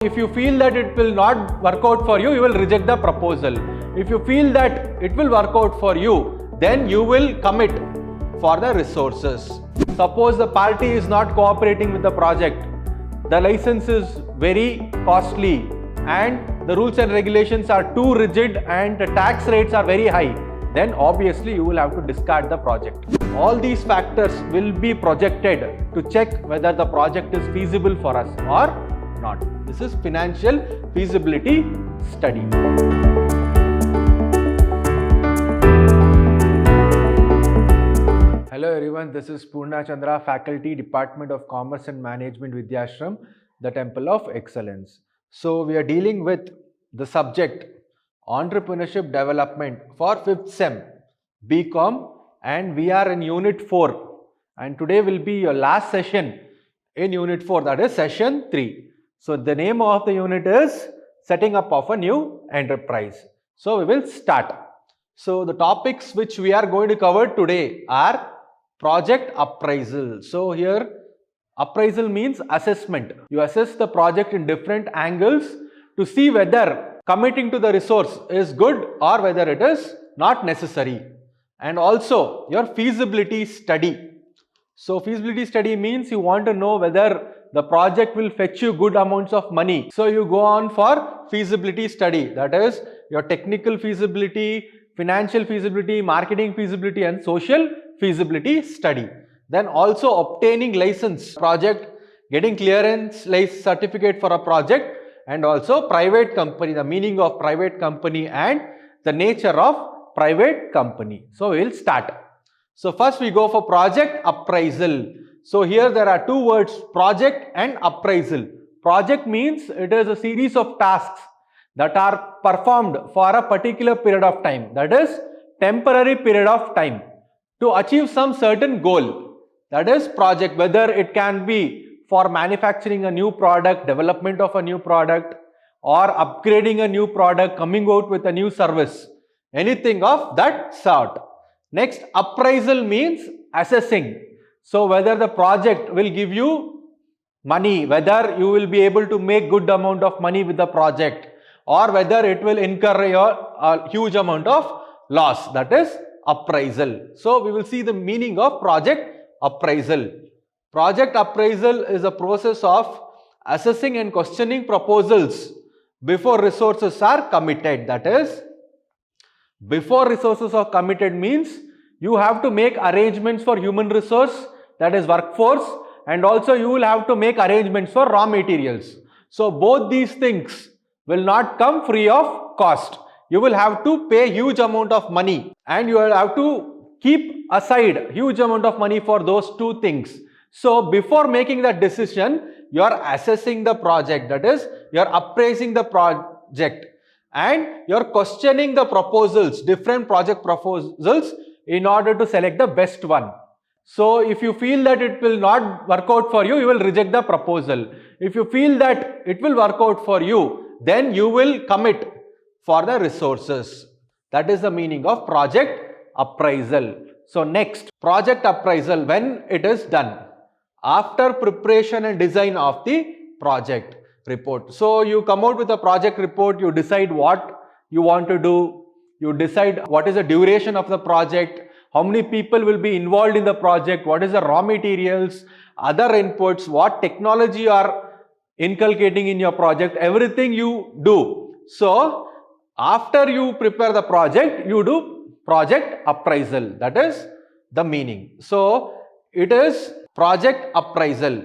If you feel that it will not work out for you, you will reject the proposal. If you feel that it will work out for you, then you will commit for the resources. Suppose the party is not cooperating with the project, the license is very costly and the rules and regulations are too rigid and the tax rates are very high, then obviously you will have to discard the project. All these factors will be projected to check whether the project is feasible for us or not. This is financial feasibility study. Hello everyone, this is Purna Chandra, Faculty, Department of Commerce and Management, Vidhyaashram, the Temple of Excellence. So we are dealing with the subject Entrepreneurship Development for 5th Sem, BCom, and we are in Unit 4. And today will be your last session in Unit 4, that is Session 3. So the name of the unit is Setting Up of a New Enterprise. So we will start. So the topics which we are going to cover today are project appraisal. So here appraisal means assessment. You assess the project in different angles to see whether committing to the resource is good or whether it is not necessary. And also your feasibility study. So feasibility study means you want to know whether the project will fetch you good amounts of money. So you go on for feasibility study, that is your technical feasibility, financial feasibility, marketing feasibility and social feasibility study. Then also obtaining license project, getting clearance license certificate for a project, and also private company, the meaning of private company and the nature of private company. So we will start. So first we go for project appraisal. So here there are two words, project and appraisal. Project means it is a series of tasks that are performed for a particular period of time, that is temporary period of time, to achieve some certain goal. That is project, whether it can be for manufacturing a new product, development of a new product, or upgrading a new product, coming out with a new service, anything of that sort. Next, appraisal means assessing. So whether the project will give you money, whether you will be able to make good amount of money with the project, or whether it will incur a huge amount of loss, that is appraisal. So we will see the meaning of project appraisal. Project appraisal is a process of assessing and questioning proposals before resources are committed. That is, before resources are committed means you have to make arrangements for human resource, that is workforce, and also you will have to make arrangements for raw materials. So both these things will not come free of cost. You will have to pay huge amount of money and you will have to keep aside huge amount of money for those two things. So before making that decision, you are assessing the project, that is you are appraising the project and you are questioning the proposals, different project proposals, in order to select the best one. So if you feel that it will not work out for you, you will reject the proposal. If you feel that it will work out for you, then you will commit for the resources. That is the meaning of project appraisal. So next, project appraisal, when it is done after preparation and design of the project report. So you come out with a project report, you decide what you want to do, you decide what is the duration of the project, how many people will be involved in the project, what is the raw materials, other inputs, what technology you are inculcating in your project, everything you do. So after you prepare the project, you do project appraisal. That is the meaning. So it is project appraisal.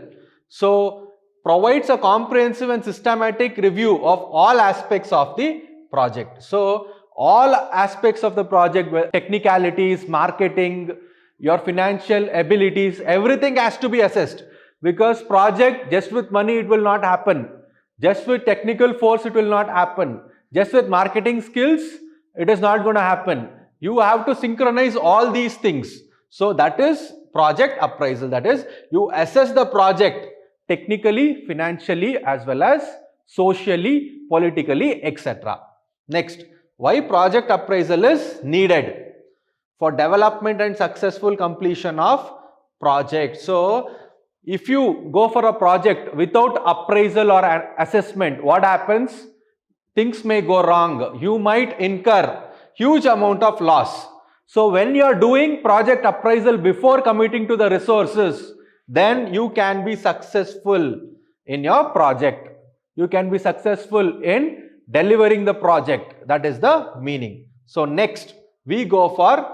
So provides a comprehensive and systematic review of all aspects of the project. So all aspects of the project, technicalities, marketing, your financial abilities, everything has to be assessed, because project just with money it will not happen, just with technical force it will not happen, just with marketing skills it is not going to happen. You have to synchronize all these things. So that is project appraisal, that is you assess the project technically, financially as well as socially, politically, etc. Next, why project appraisal is needed? For development and successful completion of project. So If you go for a project without appraisal or assessment, what happens? Things may go wrong. You might incur huge amount of loss. So when you are doing project appraisal before committing to the resources, then you can be successful in your project. You can be successful in delivering the project. That is the meaning. So next we go for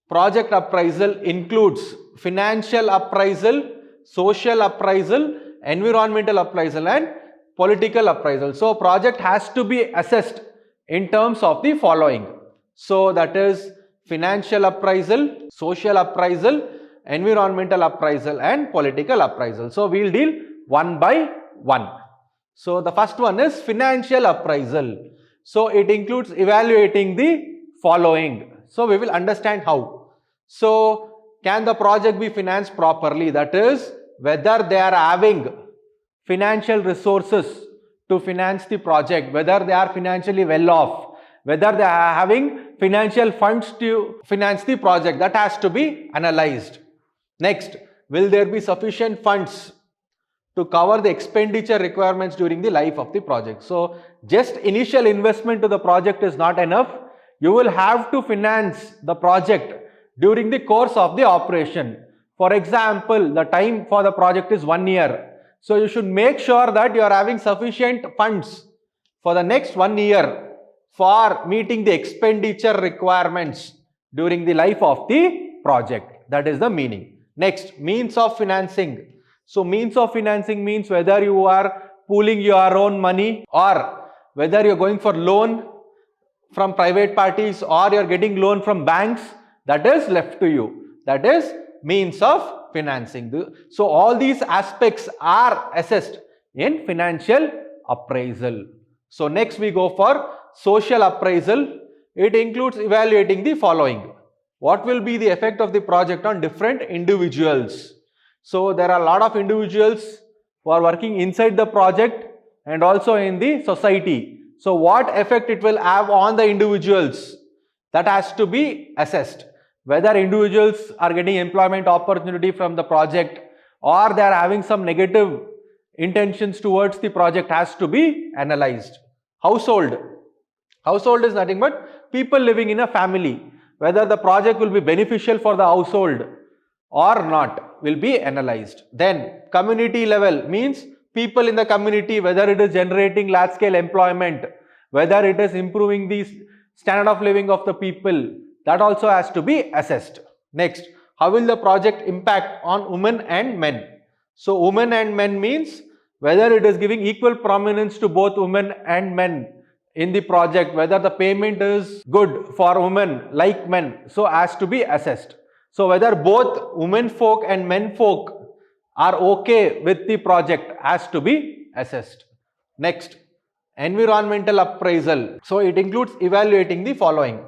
project appraisal includes financial appraisal, social appraisal, environmental appraisal and political appraisal. So project has to be assessed in terms of the following. So that is financial appraisal, social appraisal, environmental appraisal and political appraisal. So we will deal one by one. So the first one is financial appraisal. So it includes evaluating the following. So we will understand how. So can the project be financed properly? That is whether they are having financial resources to finance the project, whether they are financially well off, whether they are having financial funds to finance the project. That has to be analyzed. Next, will there be sufficient funds to cover the expenditure requirements during the life of the project? So just initial investment to the project is not enough. You will have to finance the project during the course of the operation. For example, the time for the project is 1 year. So you should make sure that you are having sufficient funds for the next 1 year for meeting the expenditure requirements during the life of the project. That is the meaning. Next, means of financing. So means of financing means whether you are pooling your own money or whether you are going for loan from private parties or you are getting loan from banks, that is left to you. That is means of financing. So all these aspects are assessed in financial appraisal. So next we go for social appraisal. It includes evaluating the following. What will be the effect of the project on different individuals? So there are a lot of individuals who are working inside the project and also in the society. So what effect it will have on the individuals? That has to be assessed. Whether individuals are getting employment opportunity from the project or they are having some negative intentions towards the project has to be analyzed. Household. Household is nothing but people living in a family. Whether the project will be beneficial for the household or not will be analyzed. Then community level means people in the community, whether it is generating large scale employment, whether it is improving the standard of living of the people, that also has to be assessed. Next, how will the project impact on women and men? So women and men means whether it is giving equal prominence to both women and men in the project, whether the payment is good for women like men, so has to be assessed. So whether both women folk and men folk are okay with the project has to be assessed. Next, environmental appraisal. So it includes evaluating the following.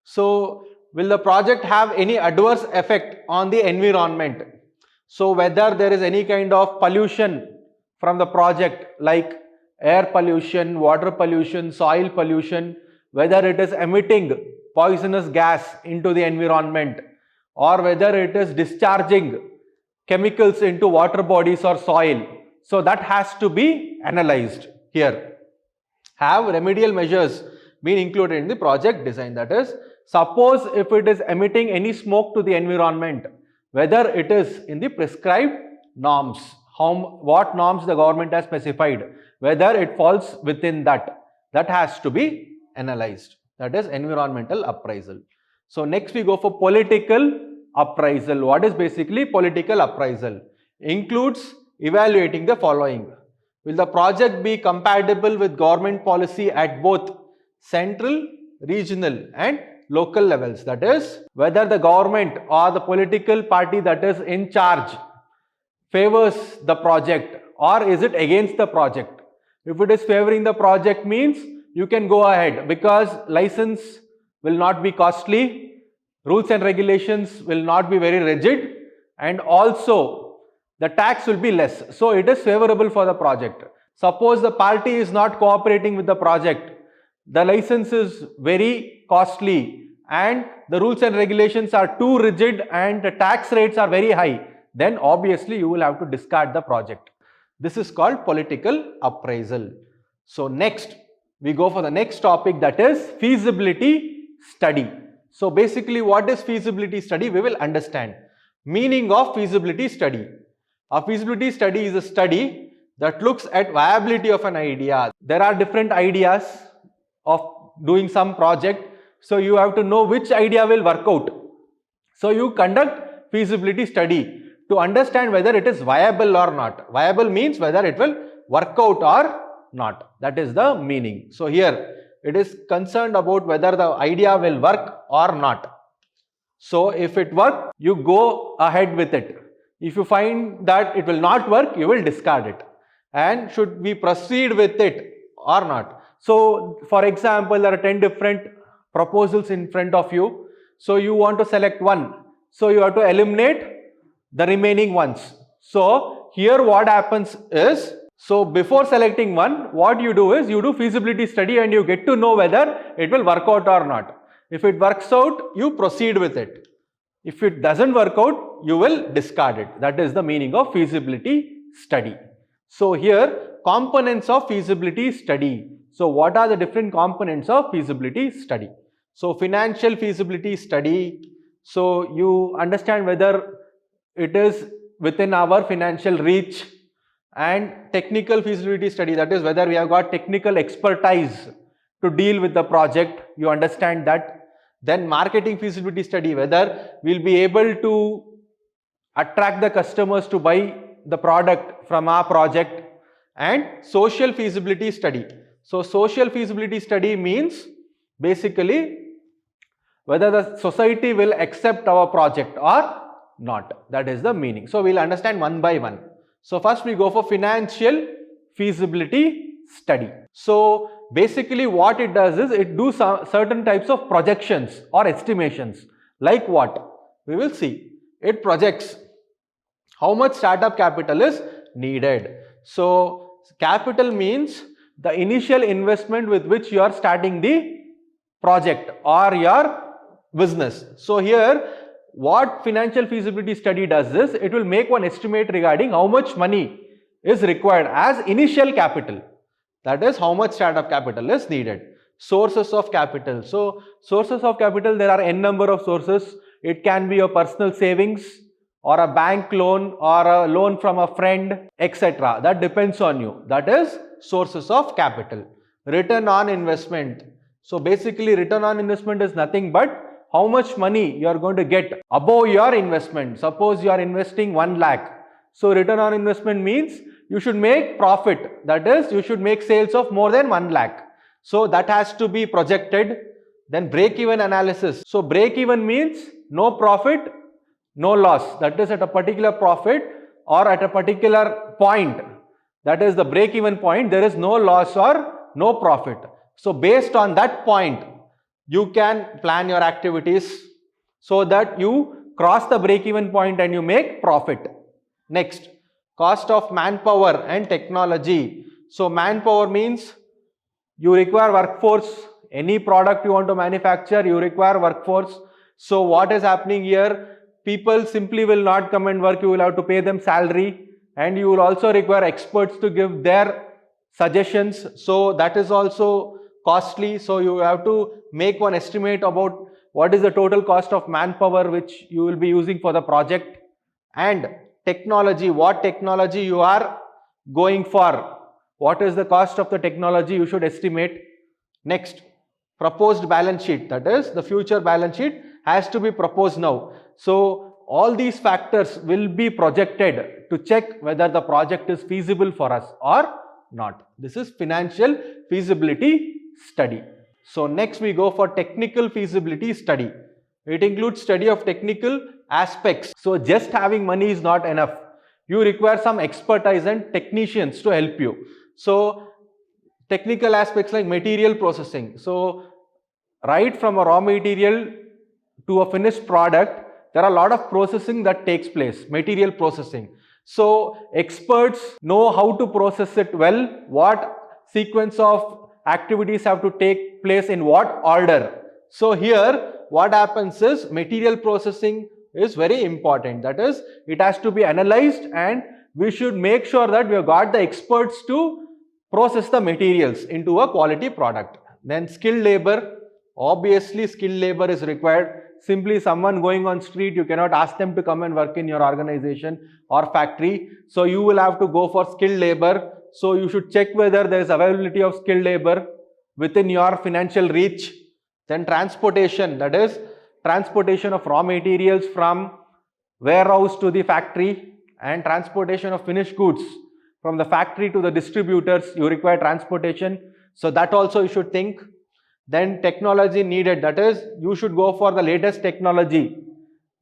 So will the project have any adverse effect on the environment? So whether there is any kind of pollution from the project like air pollution, water pollution, soil pollution, whether it is emitting poisonous gas into the environment or whether it is discharging chemicals into water bodies or soil. So that has to be analyzed here. Have remedial measures been included in the project design? That is, suppose if it is emitting any smoke to the environment, whether it is in the prescribed norms, what norms the government has specified, whether it falls within that has to be analyzed. That is environmental appraisal. So next we go for political appraisal. What is basically political appraisal? Includes evaluating the following. Will the project be compatible with government policy at both central, regional and local levels? That is, whether the government or the political party that is in charge favors the project or is it against the project. If it is favoring the project means you can go ahead because license will not be costly, rules and regulations will not be very rigid and also the tax will be less. So it is favorable for the project. Suppose the party is not cooperating with the project, the license is very costly and the rules and regulations are too rigid and the tax rates are very high, then obviously you will have to discard the project. This is called political appraisal. So next, we go for the next topic, that is feasibility study. So basically, what is feasibility study? We will understand. Meaning of feasibility study. A feasibility study is a study that looks at viability of an idea. There are different ideas of doing some project. So you have to know which idea will work out. So you conduct feasibility study to understand whether it is viable or not. Viable means whether it will work out or not. That is the meaning. So here it is concerned about whether the idea will work or not. So if it works, you go ahead with it. If you find that it will not work, you will discard it. And should we proceed with it or not? So for example, there are 10 different proposals in front of you. So you want to select one. So you have to eliminate the remaining ones. So here what happens is, so before selecting one, what you do is you do feasibility study and you get to know whether it will work out or not. If it works out, you proceed with it. If it doesn't work out, you will discard it. That is the meaning of feasibility study. So here, components of feasibility study. So what are the different components of feasibility study? So financial feasibility study. So you understand whether it is within our financial reach. And technical feasibility study, that is whether we have got technical expertise to deal with the project, you understand that. Then marketing feasibility study, whether we will be able to attract the customers to buy the product from our project. And social feasibility study. So social feasibility study means basically whether the society will accept our project or not. That is the meaning. So we will understand one by one. So first we go for financial feasibility study. So basically what it does is it do certain types of projections or estimations. Like what? We will see. It projects how much startup capital is needed. So capital means the initial investment with which you are starting the project or your business. So here what financial feasibility study does is it will make one estimate regarding how much money is required as initial capital. That is how much startup capital is needed. Sources of capital. So sources of capital, there are n number of sources. It can be your personal savings or a bank loan or a loan from a friend, etc. That depends on you. That is sources of capital. Return on investment. So basically return on investment is nothing but how much money you are going to get above your investment. Suppose you are investing 1 lakh. So return on investment means you should make profit. That is, you should make sales of more than 1 lakh. So that has to be projected. Then break-even analysis. So break-even means no profit, no loss. That is at a particular profit or at a particular point. That is the break-even point. There is no loss or no profit. So based on that point, you can plan your activities so that you cross the break-even point and you make profit. Next, cost of manpower and technology. So manpower means you require workforce. Any product you want to manufacture, you require workforce. So what is happening here? People simply will not come and work. You will have to pay them salary, and you will also require experts to give their suggestions. So that is also costly. So you have to make one estimate about what is the total cost of manpower which you will be using for the project. And technology, what technology you are going for, what is the cost of the technology you should estimate. Next, proposed balance sheet, that is the future balance sheet has to be proposed now. So all these factors will be projected to check whether the project is feasible for us or not. This is financial feasibility study. So next we go for technical feasibility study. It includes study of technical aspects. So just having money is not enough. You require some expertise and technicians to help you. So technical aspects like material processing. So right from a raw material to a finished product, there are a lot of processing that takes place, material processing. So experts know how to process it well, what sequence of activities have to take place in what order. So here what happens is material processing is very important. That is, it has to be analyzed, and we should make sure that we have got the experts to process the materials into a quality product. Then skilled labor, obviously skilled labor is required. Simply someone going on street, you cannot ask them to come and work in your organization or factory. So you will have to go for skilled labor. So you should check whether there is availability of skilled labor within your financial reach. Then transportation, that is transportation of raw materials from warehouse to the factory, and transportation of finished goods from the factory to the distributors. You require transportation, so that also you should think. Then technology needed, that is you should go for the latest technology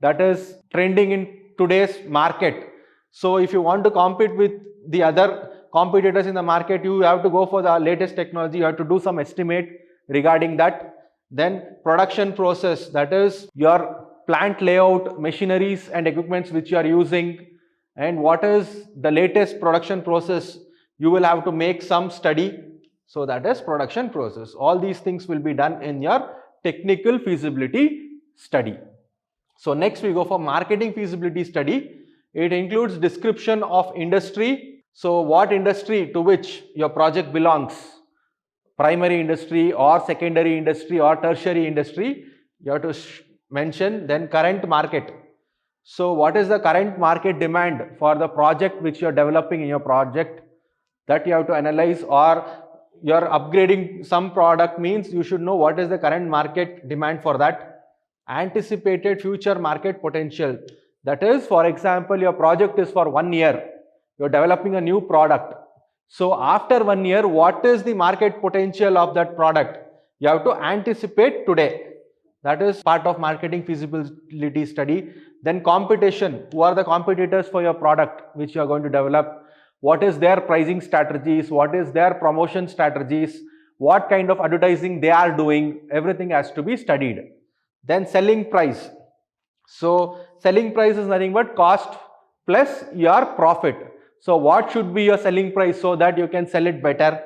that is trending in today's market. So if you want to compete with the other competitors in the market, you have to go for the latest technology. You have to do some estimate regarding that. Then production process, that is your plant layout, machineries and equipments which you are using, and what is the latest production process. You will have to make some study. So that is production process. All these things will be done in your technical feasibility study. So next we go for marketing feasibility study. It includes description of industry. So what industry to which your project belongs, primary industry or secondary industry or tertiary industry, you have to mention. Then current market. So what is the current market demand for the project which you are developing in your project, that you have to analyze. Or you are upgrading some product, means you should know what is the current market demand for that. Anticipated future market potential, that is, for example, your project is for 1 year, you are developing a new product. So after 1 year, what is the market potential of that product? You have to anticipate today. That is part of marketing feasibility study. Then competition, who are the competitors for your product which you are going to develop? What is their pricing strategies? What is their promotion strategies? What kind of advertising they are doing? Everything has to be studied. Then selling price. So selling price is nothing but cost plus your profit. So what should be your selling price so that you can sell it better?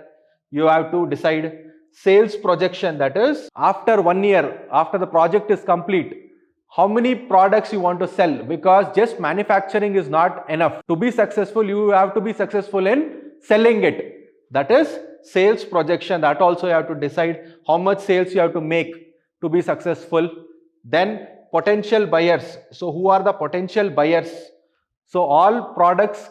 You have to decide. Sales projection, that is after 1 year, after the project is complete, how many products you want to sell, because just manufacturing is not enough. To be successful, you have to be successful in selling it. That is sales projection. That also you have to decide how much sales you have to make to be successful. Then potential buyers. So who are the potential buyers? So all products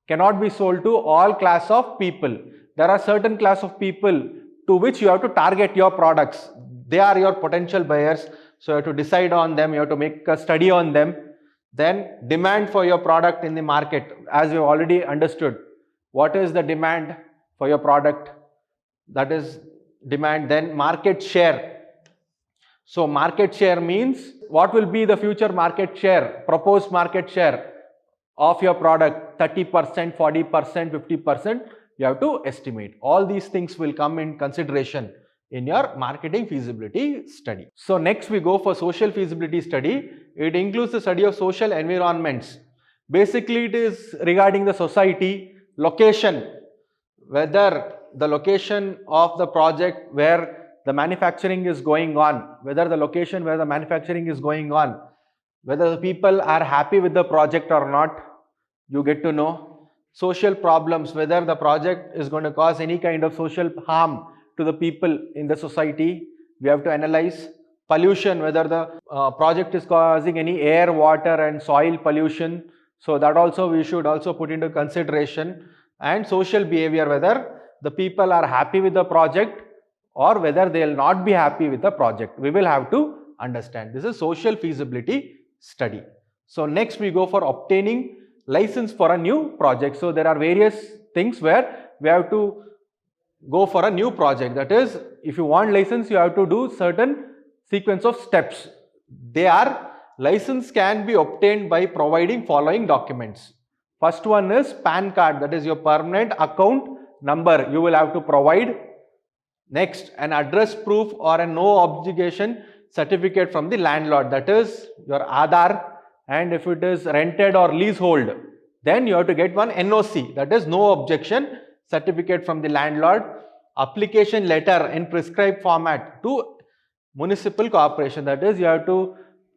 cannot be sold to all class of people. There are certain class of people to which you have to target your products. They are your potential buyers. So you have to decide on them, you have to make a study on them. Then demand for your product in the market, as you already understood. What is the demand for your product? That is demand. Then market share. So market share means what will be the future market share, proposed market share of your product, 30%, 40%, 50%, you have to estimate. All these things will come in consideration in your marketing feasibility study. So next we go for social feasibility study. It includes the study of social environments. Basically it is regarding the society, location, whether the location of the project where the manufacturing is going on, whether the location where the manufacturing is going on, whether the people are happy with the project or not, you get to know. Social problems, whether the project is going to cause any kind of social harm to the people in the society, we have to analyze. Pollution, whether the project is causing any air, water and soil pollution, so that also we should also put into consideration. And social behavior, whether the people are happy with the project or whether they will not be happy with the project, we will have to understand. This is social feasibility study. So next we go for obtaining license for a new project. So there are various things where we have to go for a new project. That is, if you want license, you have to do certain sequence of steps. They are, license can be obtained by providing following documents. First one is PAN card, that is your permanent account number, you will have to provide. Next, an address proof or a no obligation certificate from the landlord, that is your Aadhaar. And if it is rented or leasehold, then you have to get one NOC, that is no objection certificate from the landlord. Application letter in prescribed format to municipal corporation, that is you have to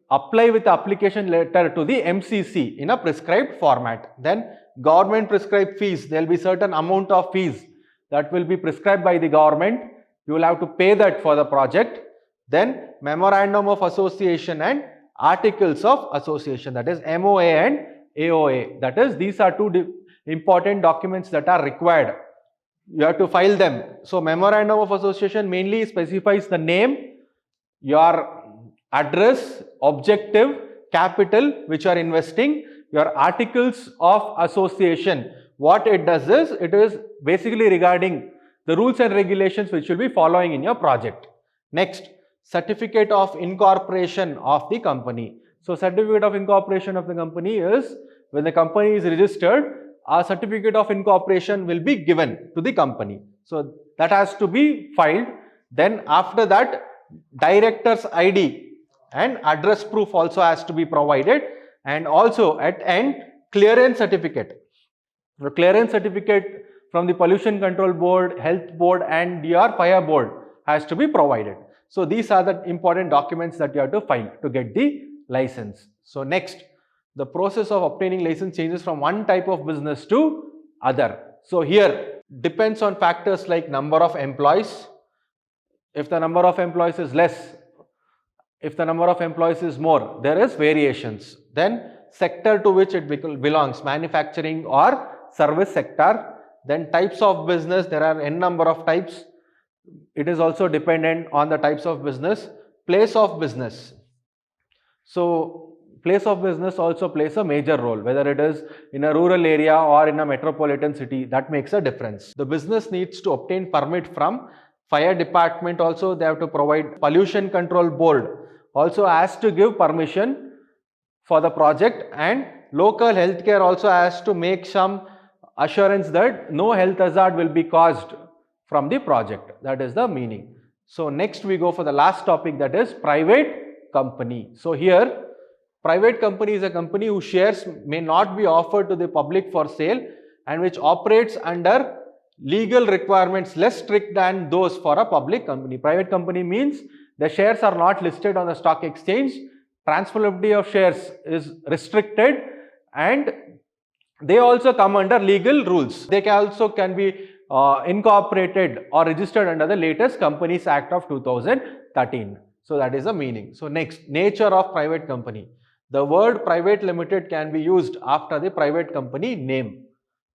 apply with the application letter to the MCC in a prescribed format. Then government prescribed fees, there will be certain amount of fees that will be prescribed by the government. You will have to pay that for the project. Then memorandum of association and articles of association, that is MOA and AOA. That is, these are two important documents that are required. You have to file them. So memorandum of association mainly specifies the name, your address, objective, capital which you are investing. Your articles of association, what it does is, it is basically regarding the rules and regulations which you will be following in your project. Next, certificate of incorporation of the company. So certificate of incorporation of the company is, when the company is registered, a certificate of incorporation will be given to the company. So that has to be filed. Then after that, director's ID and address proof also has to be provided, and also at end, clearance certificate. The clearance certificate from the Pollution Control Board, Health Board and your Fire Board has to be provided. So these are the important documents that you have to file to get the license. So next, the process of obtaining license changes from one type of business to other. So here depends on factors like number of employees. If the number of employees is less, if the number of employees is more, there is variations. Then sector to which it belongs, manufacturing or service sector. Then types of business, there are n number of types. It is also dependent on the types of business. Place of business. So place of business also plays a major role, whether it is in a rural area or in a metropolitan city, that makes a difference. The business needs to obtain permit from fire department also. They have to provide Pollution Control Board also has to give permission for the project, and local healthcare also has to make some assurance that no health hazard will be caused from the project. That is the meaning. So next we go for the last topic, that is private company. So here private company is a company whose shares may not be offered to the public for sale and which operates under legal requirements less strict than those for a public company. Private company means the shares are not listed on the stock exchange, transferability of shares is restricted, and they also come under legal rules. They can be incorporated or registered under the latest Companies Act of 2013. So that is the meaning. So next, nature of private company. The word private limited can be used after the private company name.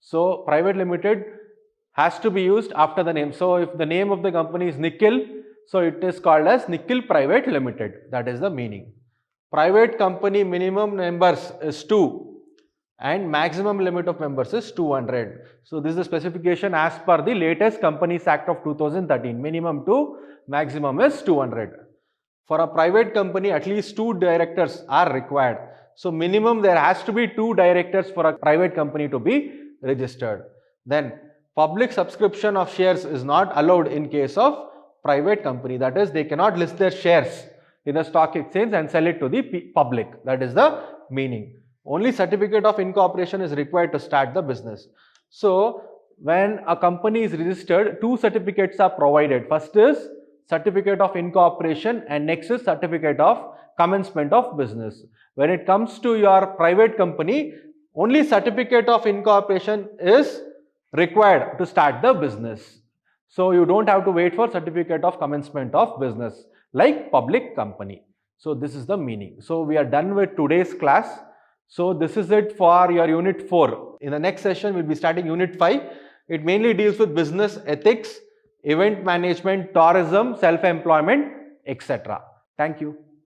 So private limited has to be used after the name. So if the name of the company is Nickel, so it is called as Nickel Private Limited. That is the meaning. Private company minimum members is 2 and maximum limit of members is 200. So this is the specification as per the latest Companies Act of 2013. Minimum 2, maximum is 200. For a private company, at least 2 directors are required. So minimum there has to be 2 directors for a private company to be registered. Then public subscription of shares is not allowed in case of private company. That is, they cannot list their shares in a stock exchange and sell it to the public. That is the meaning. Only certificate of incorporation is required to start the business. So when a company is registered, 2 certificates are provided. First is certificate of incorporation and next is certificate of commencement of business. When it comes to your private company, only certificate of incorporation is required to start the business. So you don't have to wait for certificate of commencement of business like public company. So this is the meaning. So we are done with today's class. So this is it for your unit 4. In the next session, we'll be starting unit 5. It mainly deals with business ethics, event management, tourism, self-employment, etc. Thank you.